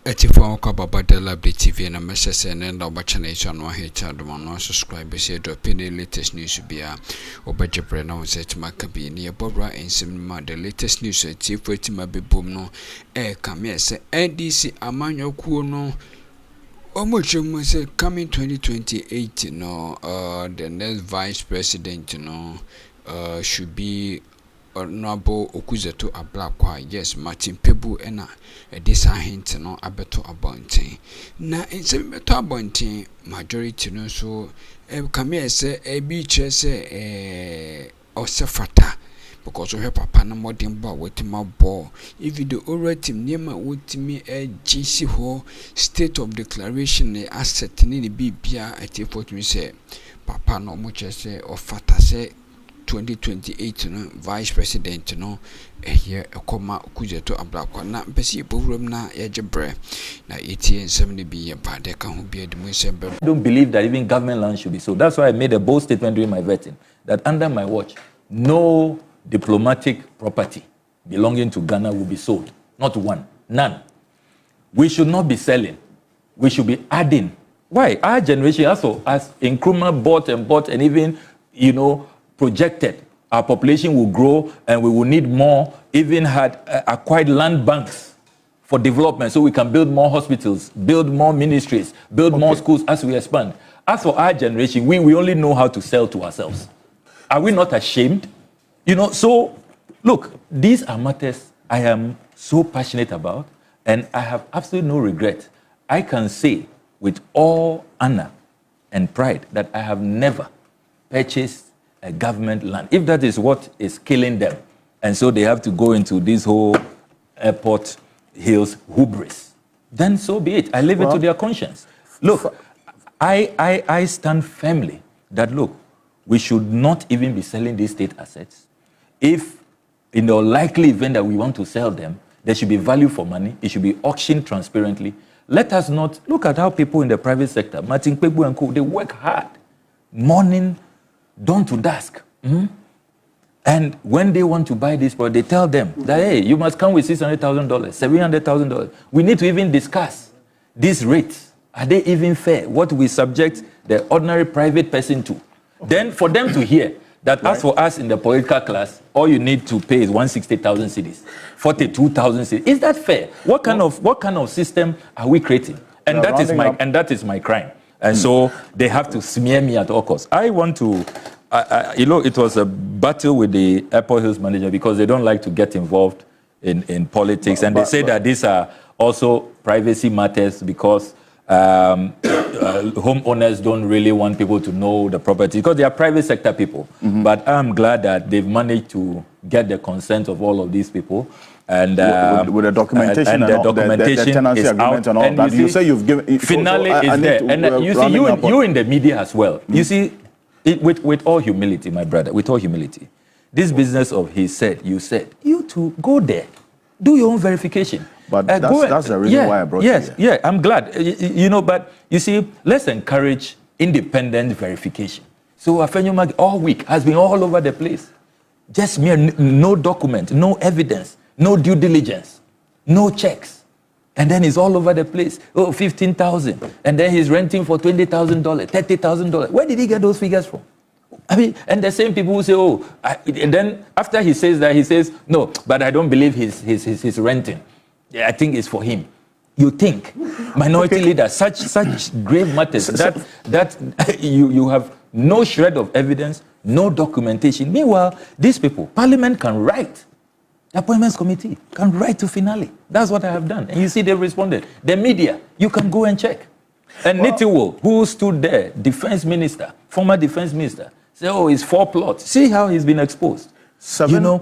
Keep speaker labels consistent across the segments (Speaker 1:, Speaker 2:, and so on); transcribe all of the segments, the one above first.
Speaker 1: Etifa Okababa de Likee TV na message and over channel no hate no subscribe share drop in the latest news bia obaje pre na set makabi ne bobra ensem ma the latest news etifa tima bebom no come say NDC amanyokuo no omochemu say coming 2028 no the next vice president no should be Honorable Okudzeto Ablakwa, yes, Martin Kpebu ena this hint no abeto abontin. Na inse beto abontin majority no so come say be say osefata because we papa na modern boy wetima ball if the already team nema wotimi GC ho state of declaration asset ni bibia at me say papa no mo say ofata say 2028 no vice president no here Akroma Okudzeto Ablakwa na pesi bowrum na yejebre na ETN 70 be ye bade ka ho bia de musembe.
Speaker 2: I don't believe that even government land should be sold. That's why I made a bold statement during my vetting that under my watch no diplomatic property belonging to Ghana will be sold. Not one, none. We should not be selling. We should be adding. Why? Our generation also, as Akroma bought and even, projected our population will grow and we will need more, even had acquired land banks for development so we can build more hospitals, build more ministries, build more schools as we expand. As for our generation, we only know how to sell to ourselves. Are we not ashamed? So look, these are matters I am so passionate about and I have absolutely no regret. I can say with all honor and pride that I have never purchased a government land, if that is what is killing them. And so they have to go into this whole airport hills hubris. Then so be it. I leave it to their conscience. Look, I stand firmly that, look, we should not even be selling these state assets. If in the unlikely event that we want to sell them, there should be value for money. It should be auctioned transparently. Let us not look at how people in the private sector, Martin Kpebu and co, they work hard, morning, dawn to dusk. And when they want to buy this product, they tell them that, hey, you must come with $600,000, $700,000. We need to even discuss these rates. Are they even fair? What we subject the ordinary private person to? Then for them to hear that as for us in the political class, all you need to pay is 160,000 cedis, 42,000 cedis. Is that fair? What kind of system are we creating? And that is my crime. And so they have to smear me at all costs. I want to, it was a battle with the Airport Hills manager because they don't like to get involved in politics. And they say that these are also privacy matters because homeowners don't really want people to know the property because they are private sector people. But I'm glad that they've managed to get the consent of all of these people. And
Speaker 3: with the documentation
Speaker 2: and the documentation
Speaker 3: the tenancy
Speaker 2: is
Speaker 3: agreement
Speaker 2: out,
Speaker 3: and all
Speaker 2: and
Speaker 3: that. You say you've given
Speaker 2: finale is there, and you see you in the media as well. You see, with all humility, my brother, with all humility, this business of he said, you said, you too go there, do your own verification.
Speaker 3: But that's the reason why I brought you here.
Speaker 2: Yeah, I'm glad. But you see, let's encourage independent verification. So Afenyoma all week has been all over the place, just mere no document, no evidence. No due diligence, no checks. And then he's all over the place. Oh, 15,000. And then he's renting for $20,000, $30,000. Where did he get those figures from? I mean, and the same people who say, and then after he says that, he says, no, but I don't believe he's renting. Yeah, I think it's for him. You think, minority leaders, such grave matters, that you have no shred of evidence, no documentation. Meanwhile, these people, Parliament can write. The Appointments Committee can write to finale. That's what I have done. And you see, they responded. The media, you can go and check. And Nitiwo, who stood there, defense minister, former defense minister, said, oh, it's 4 plots. See how he's been exposed.
Speaker 3: Seven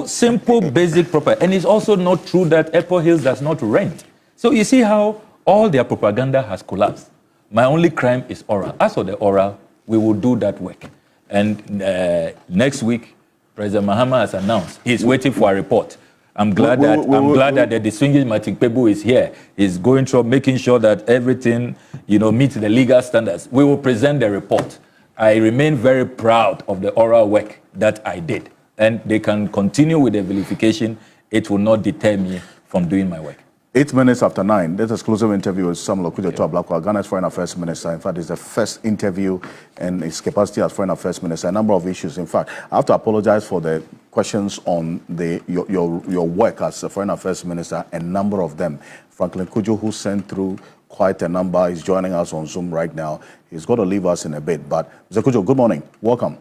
Speaker 2: simple, basic property. And it's also not true that Airport Hills does not rent. So you see how all their propaganda has collapsed. My only crime is oral. As for the oral, we will do that work. And next week, President Mahama has announced he's waiting for a report. I'm glad that the distinguished Martin Kpebu is here. He's going through making sure that everything, meets the legal standards. We will present the report. I remain very proud of the oral work that I did. And they can continue with the verification. It will not deter me from doing my work.
Speaker 3: 8 minutes after 9, this exclusive interview with Samuel Okudzeto, Ghana's Foreign Affairs Minister. In fact, it's the first interview in his capacity as Foreign Affairs Minister. A number of issues. In fact, I have to apologize for the questions on your work as a Foreign Affairs Minister. A number of them. Franklin Kujo, who sent through quite a number, is joining us on Zoom right now. He's going to leave us in a bit. But Mr. Kujo, good morning. Welcome.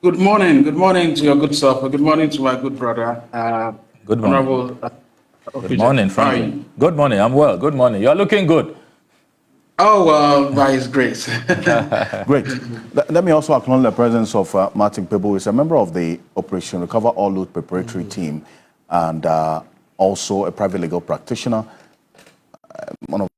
Speaker 4: Good morning. Good morning to your good self. Good morning to my good brother.
Speaker 2: Good morning. Good morning, Franklin. Good morning. I'm well. Good morning. You're looking good.
Speaker 4: Oh, well, by His grace.
Speaker 3: Great. Let me also acknowledge the presence of Martin Kpebu, who is a member of the Operation Recover All Loot Preparatory Team and also a private legal practitioner, one of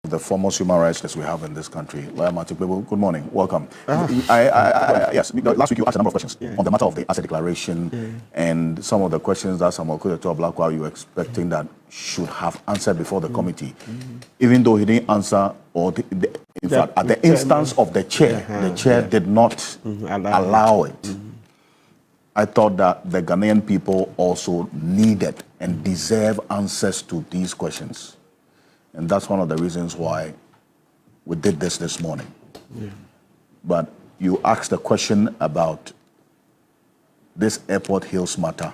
Speaker 3: the foremost human rights we have in this country. Lawyer Martin Kpebu, good morning. Welcome. Yes, last week you asked a number of questions on the matter of the asset declaration and some of the questions that Samuel Okudzeto you were expecting that should have answered before the committee, even though he didn't answer, or in fact, at the instance of the chair did not allow it. I thought that the Ghanaian people also needed and deserve answers to these questions. And that's one of the reasons why we did this morning. But you asked a question about this Airport Hills matter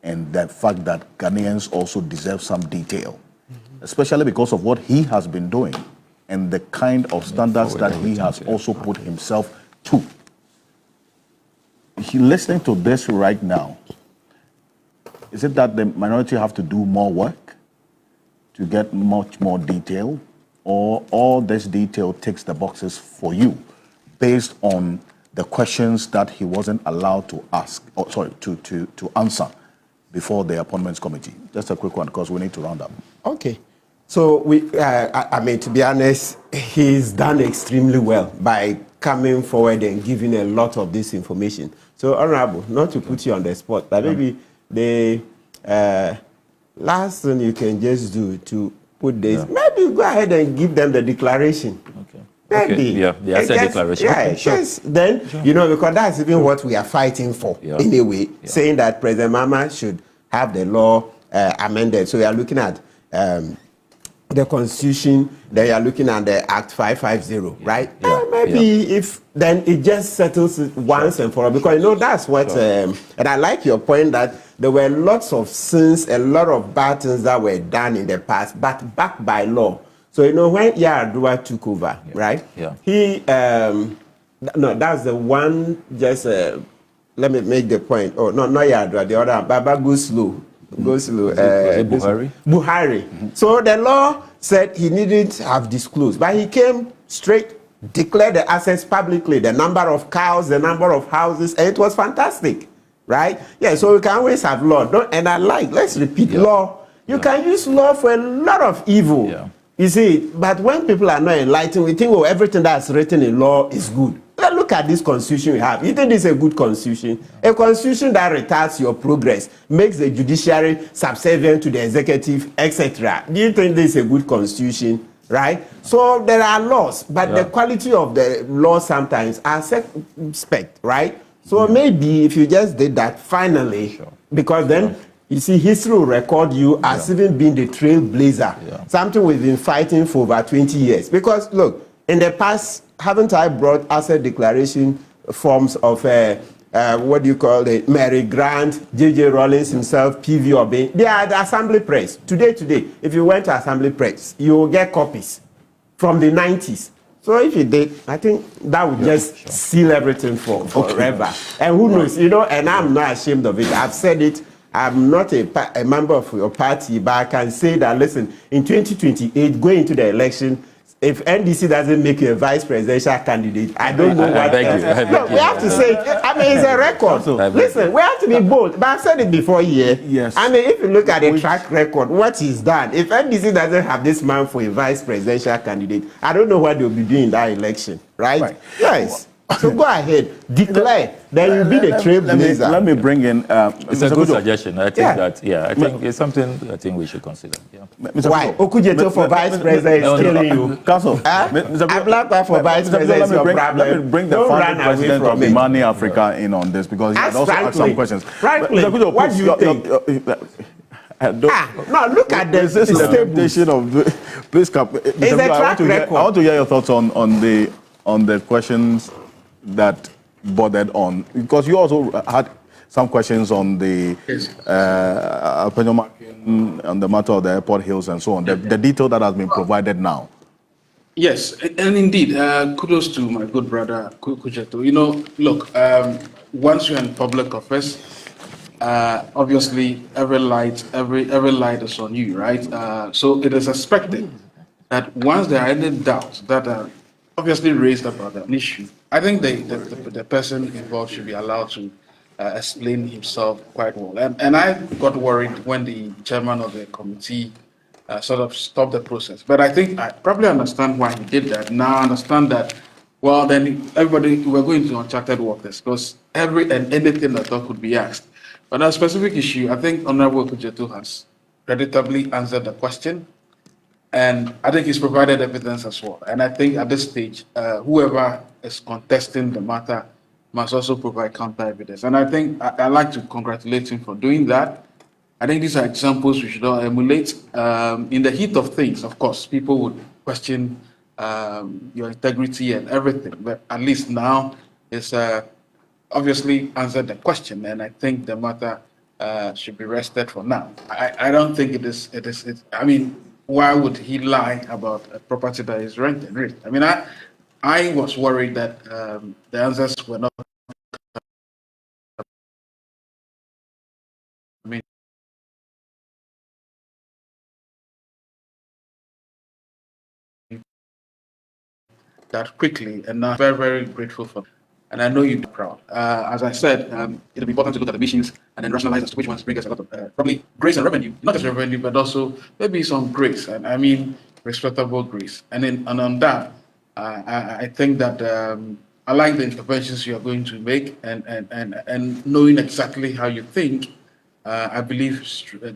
Speaker 3: and the fact that Ghanaians also deserve some detail, especially because of what he has been doing and the kind of standards that he has also put himself to. Listening to this right now, is it that the minority have to do more work to get much more detail, or all this detail ticks the boxes for you based on the questions that he wasn't allowed to ask, or sorry, to answer before the appointments committee? Just a quick one, because we need to round up.
Speaker 5: Okay. So I mean, to be honest, he's done extremely well by coming forward and giving a lot of this information. So, Honorable, not to put you on the spot, but maybe the last thing you can just do to put this, maybe go ahead and give them the declaration. Okay. Maybe.
Speaker 2: Okay. Yeah, the asset declaration.
Speaker 5: Yeah,
Speaker 2: okay, sure.
Speaker 5: Then, you know, because that's even what we are fighting for, anyway, saying that President Mama should have the law amended. So we are looking at the Constitution, then you are looking at the Act 550, right? Maybe if then it just settles it once and for all, because you know that's what. And I like your point that there were lots of sins, a lot of bad things that were done in the past, but backed by law. So you know when Yar'Adua took over, right? Yeah. He no, that's the one. Just let me make the point. Oh no, not Yar'Adua. The other Baba Guslu. Buhari. So the law said he needn't have disclosed, but he came straight, declared the assets publicly, the number of cows, the number of houses, and it was fantastic, right? Yeah, so we can always have law. And I like, let's repeat, law. You can use law for a lot of evil. Yeah. You see, but when people are not enlightened, we think, oh, everything that's written in law is good. Look at this constitution we have. You think this is a good constitution? A constitution that retards your progress, makes the judiciary subservient to the executive, etc. Do you think this is a good constitution? Right? So there are laws, but the quality of the law sometimes are suspect, right? So maybe if you just did that finally, because then you see history will record you as even being the trailblazer, something we've been fighting for over 20 years. Because look, in the past, haven't I brought asset declaration forms of what do you call it? Mary Grant, J.J. Rawlings himself, P.V. Obey. They are the assembly press. Today, if you went to assembly press, you will get copies from the 90s. So if you did, I think that would just seal everything for forever. And who knows, you know, and I'm not ashamed of it. I've said it. I'm not a member of your party, but I can say that, listen, in 2028, going into the election, if NDC doesn't make you a vice presidential candidate, I don't know what else. No, we have to say, I mean, it's a record. Listen, we have to be bold. But I've said it before here. Yes. I mean, if you look at the track record, what he's done, if NDC doesn't have this man for a vice presidential candidate, I don't know what they'll be doing in that election. Right? Yes. So go ahead, declare. Then you'll be the trailblazer.
Speaker 3: Let me bring in.
Speaker 2: It's a good suggestion. I think I think it's something I think we should consider. Yeah.
Speaker 5: Why? Okudzeto for vice president is killing you.
Speaker 3: Council.
Speaker 5: A black man for vice president is your problem.
Speaker 3: Let me bring the founding president of Imani Africa in on this because he had also asked some questions.
Speaker 5: Frankly, what do you think? No, look at this.
Speaker 3: This is a temptation of please come.
Speaker 5: It's a track record.
Speaker 3: I want to hear your thoughts on the questions that bothered on, because you also had some questions on the on the matter of the airport hills and so on, the detail that has been provided now.
Speaker 4: Yes, and indeed, kudos to my good brother Okudzeto. You know, look, once you're in public office, obviously every light is on you, right? So it is expected that once there are any doubts that are obviously raised about an issue, I think the person involved should be allowed to explain himself quite well. And I got worried when the chairman of the committee sort of stopped the process. But I think I probably understand why he did that. Now I understand that, well, then everybody, we're going to uncharted waters because anything that could be asked. But on a specific issue, I think Honorable Okudzeto has creditably answered the question. And I think he's provided evidence as well. And I think at this stage, whoever is contesting the matter must also provide counter evidence. And I think I'd like to congratulate him for doing that. I think these are examples we should all emulate. In the heat of things, of course, people would question your integrity and everything. But at least now it's obviously answered the question. And I think the matter should be rested for now. I don't think it is. I mean, why would he lie about a property that is rented? I mean, I was worried that the answers were not. I mean, that quickly, and I'm very, very grateful for. And I know you'd be proud. As I said, it'll be important to look at the missions and then rationalize as to which ones bring us a lot of probably grace and revenue, not just revenue, but also maybe some grace. And I mean, respectable grace. And on that, I think that I like the interventions you are going to make, and knowing exactly how you think. I believe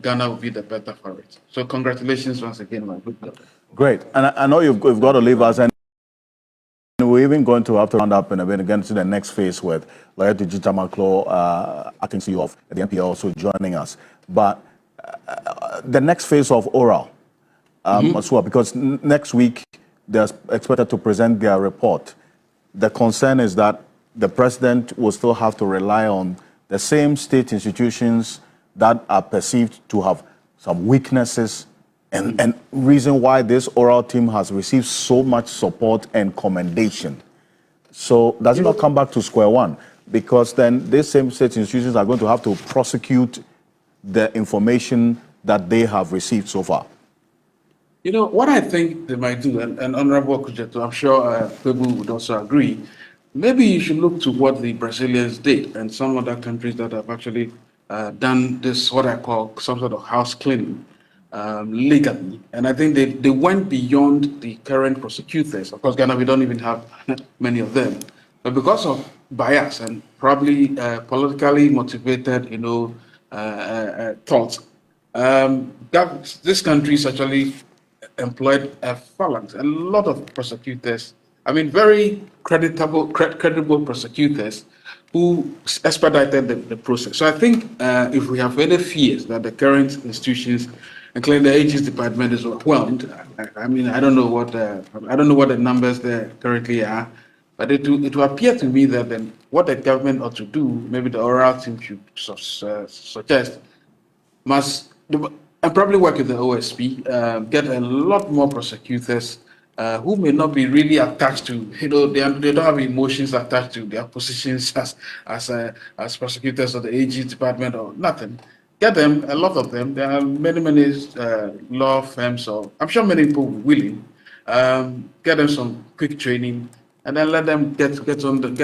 Speaker 4: Ghana will be the better for it. So congratulations once again, my good brother.
Speaker 3: Great. And I know you've got to leave us. And we're even going to have to round up in a bit again to the next phase with Lawyer Maklo, acting CEO of the NPL, also joining us. But the next phase of oral as well, because next week they're expected to present their report. The concern is that the president will still have to rely on the same state institutions that are perceived to have some weaknesses. And reason why this oral team has received so much support and commendation. So does it not come back to square one? Because then these same state institutions are going to have to prosecute the information that they have received so far.
Speaker 4: You know, what I think they might do, and Honorable Okudzeto, I'm sure Kpebu would also agree, maybe you should look to what the Brazilians did and some other countries that have actually done this, what I call some sort of house cleaning. Legally, and I think they went beyond the current prosecutors. Of course, Ghana, we don't even have many of them, but because of bias and probably politically motivated, thoughts, this country actually employed a phalanx, a lot of prosecutors. I mean, very credible prosecutors who expedited the process. So I think if we have any fears that the current institutions, including the AG's department, is overwhelmed. I mean, I don't know what the numbers there currently are, but it will appear to me that then what the government ought to do, maybe the oral team should suggest, and probably work with the OSP, get a lot more prosecutors who may not be really attached to, they don't have emotions attached to their positions as prosecutors of the AG department or nothing. Get them, a lot of them. There are many law firms, or I'm sure many people will be willing. Get them some quick training, and then let them get on with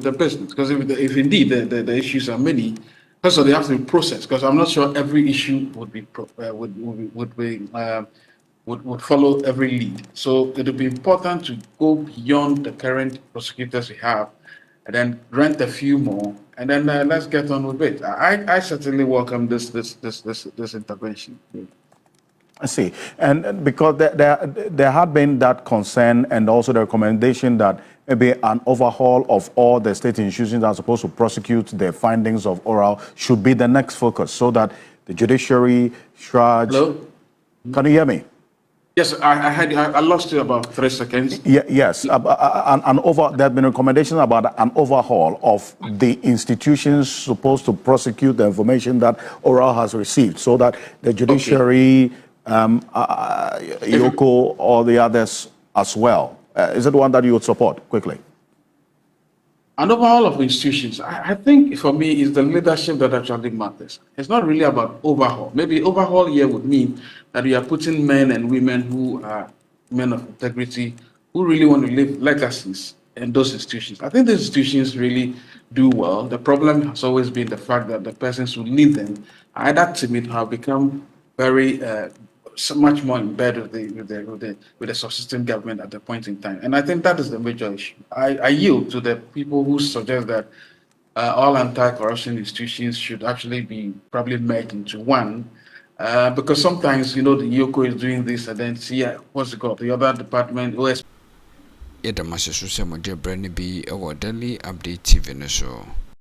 Speaker 4: the business. Because if indeed the issues are many, first of all, they have to be processed. Because I'm not sure every issue would be would follow every lead. So it would be important to go beyond the current prosecutors we have, and then rent a few more, and then let's get on with it. I certainly welcome this intervention.
Speaker 3: I see. And because there had been that concern and also the recommendation that maybe an overhaul of all the state institutions that are supposed to prosecute the findings of oral should be the next focus, so that the judiciary, Shraj...
Speaker 4: Hello?
Speaker 3: Can you hear me?
Speaker 4: Yes, I lost you about 3 seconds.
Speaker 3: Yes, there have been recommendations about an overhaul of the institutions supposed to prosecute the information that oral has received, so that the judiciary, Yoko, all the others as well. Is it one that you would support quickly?
Speaker 4: And overall of institutions, I think for me is the leadership that actually matters. It's not really about overhaul. Maybe overhaul here would mean that you are putting men and women who are men of integrity, who really want to leave legacies in those institutions. I think the institutions really do well. The problem has always been the fact that the persons who lead them, either timid, have become very so much more in bed with the subsisting government at the point in time. And I think that is the major issue. I yield to the people who suggest that all anti-corruption institutions should actually be probably merged into one, because sometimes, the Yoko is doing this, and then see, what's it called, the other department, OS.
Speaker 1: Yedamase so se mo de brand bi e wo Daily Update TV no so.